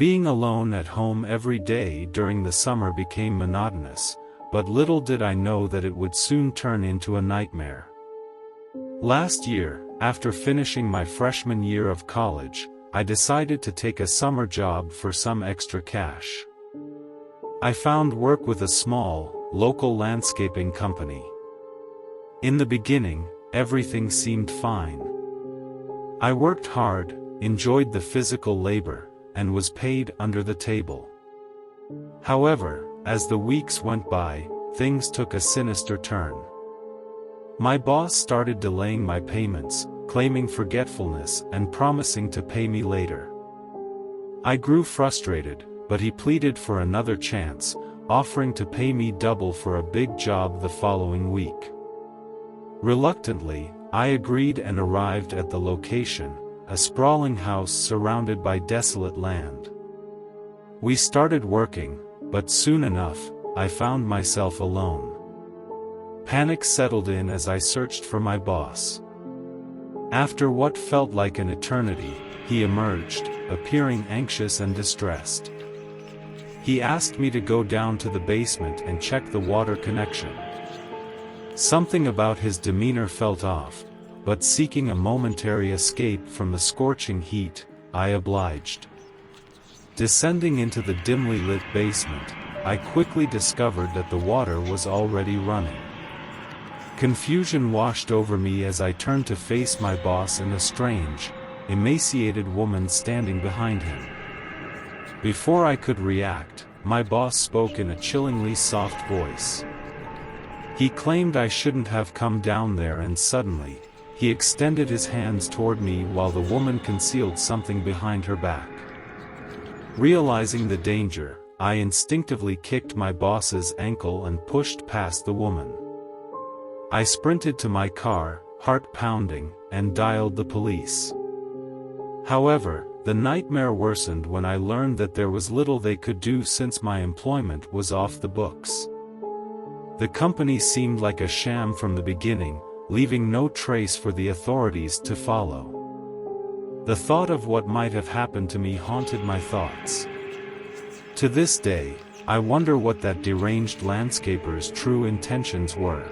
Being alone at home every day during the summer became monotonous, but little did I know that it would soon turn into a nightmare. Last year, after finishing my freshman year of college, I decided to take a summer job for some extra cash. I found work with a small, local landscaping company. In the beginning, everything seemed fine. I worked hard, enjoyed the physical labor, and was paid under the table. However, as the weeks went by, things took a sinister turn. My boss started delaying my payments, claiming forgetfulness and promising to pay me later. I grew frustrated, but he pleaded for another chance, offering to pay me double for a big job the following week. Reluctantly, I agreed and arrived at the location, a sprawling house surrounded by desolate land. We started working, but soon enough, I found myself alone. Panic settled in as I searched for my boss. After what felt like an eternity, he emerged, appearing anxious and distressed. He asked me to go down to the basement and check the water connection. Something about his demeanor felt off, but seeking a momentary escape from the scorching heat, I obliged. Descending into the dimly lit basement, I quickly discovered that the water was already running. Confusion washed over me as I turned to face my boss and a strange, emaciated woman standing behind him. Before I could react, my boss spoke in a chillingly soft voice. He claimed I shouldn't have come down there, and suddenly, he extended his hands toward me while the woman concealed something behind her back. Realizing the danger, I instinctively kicked my boss's ankle and pushed past the woman. I sprinted to my car, heart pounding, and dialed the police. However, the nightmare worsened when I learned that there was little they could do since my employment was off the books. The company seemed like a sham from the beginning, leaving no trace for the authorities to follow. The thought of what might have happened to me haunted my thoughts. To this day, I wonder what that deranged landscaper's true intentions were.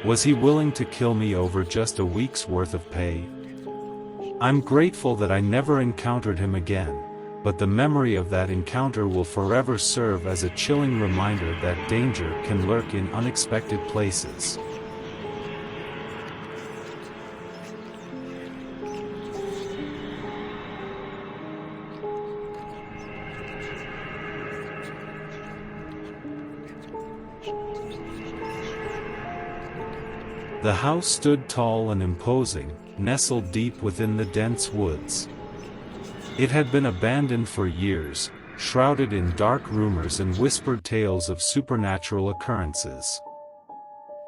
Was he willing to kill me over just a week's worth of pay? I'm grateful that I never encountered him again, but the memory of that encounter will forever serve as a chilling reminder that danger can lurk in unexpected places. The house stood tall and imposing, nestled deep within the dense woods. It had been abandoned for years, shrouded in dark rumors and whispered tales of supernatural occurrences.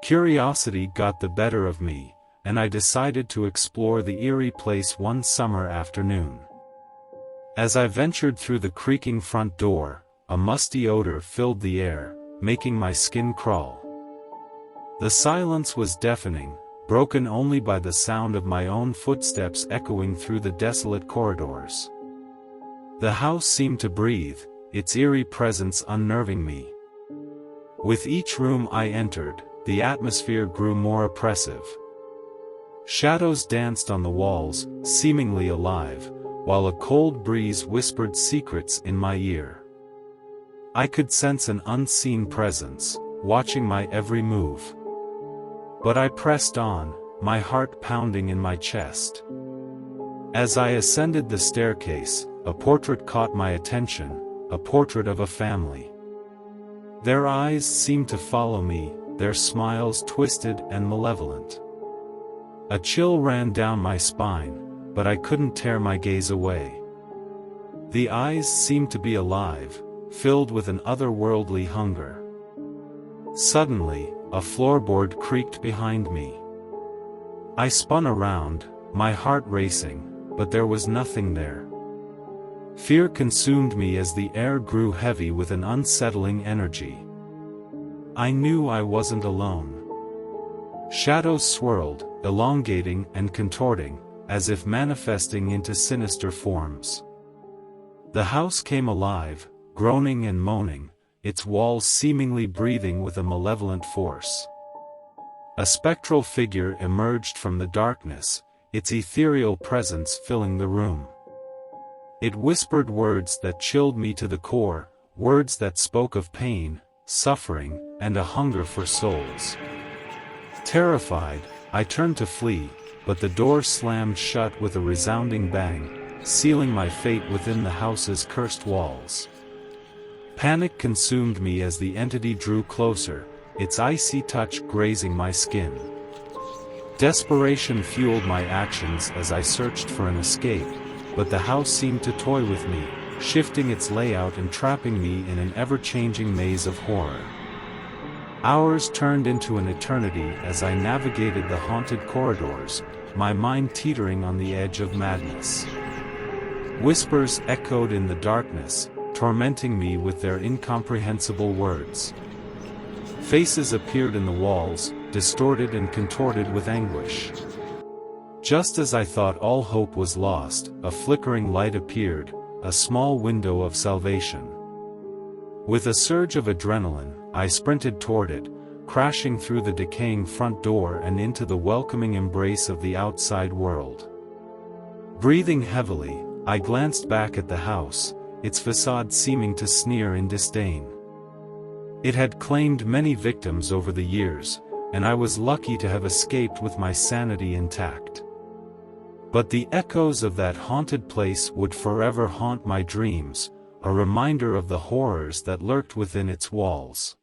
Curiosity got the better of me, and I decided to explore the eerie place one summer afternoon. As I ventured through the creaking front door, a musty odor filled the air, making my skin crawl. The silence was deafening, broken only by the sound of my own footsteps echoing through the desolate corridors. The house seemed to breathe, its eerie presence unnerving me. With each room I entered, the atmosphere grew more oppressive. Shadows danced on the walls, seemingly alive, while a cold breeze whispered secrets in my ear. I could sense an unseen presence, watching my every move. But I pressed on, my heart pounding in my chest. As I ascended the staircase, a portrait caught my attention, a portrait of a family. Their eyes seemed to follow me, their smiles twisted and malevolent. A chill ran down my spine, but I couldn't tear my gaze away. The eyes seemed to be alive, filled with an otherworldly hunger. Suddenly, a floorboard creaked behind me. I spun around, my heart racing, but there was nothing there. Fear consumed me as the air grew heavy with an unsettling energy. I knew I wasn't alone. Shadows swirled, elongating and contorting, as if manifesting into sinister forms. The house came alive, groaning and moaning, its walls seemingly breathing with a malevolent force. A spectral figure emerged from the darkness, its ethereal presence filling the room. It whispered words that chilled me to the core, words that spoke of pain, suffering, and a hunger for souls. Terrified, I turned to flee, but the door slammed shut with a resounding bang, sealing my fate within the house's cursed walls. Panic consumed me as the entity drew closer, its icy touch grazing my skin. Desperation fueled my actions as I searched for an escape, but the house seemed to toy with me, shifting its layout and trapping me in an ever-changing maze of horror. Hours turned into an eternity as I navigated the haunted corridors, my mind teetering on the edge of madness. Whispers echoed in the darkness, tormenting me with their incomprehensible words. Faces appeared in the walls, distorted and contorted with anguish. Just as I thought all hope was lost, a flickering light appeared, a small window of salvation. With a surge of adrenaline, I sprinted toward it, crashing through the decaying front door and into the welcoming embrace of the outside world. Breathing heavily, I glanced back at the house, its facade seeming to sneer in disdain. It had claimed many victims over the years, and I was lucky to have escaped with my sanity intact. But the echoes of that haunted place would forever haunt my dreams, a reminder of the horrors that lurked within its walls.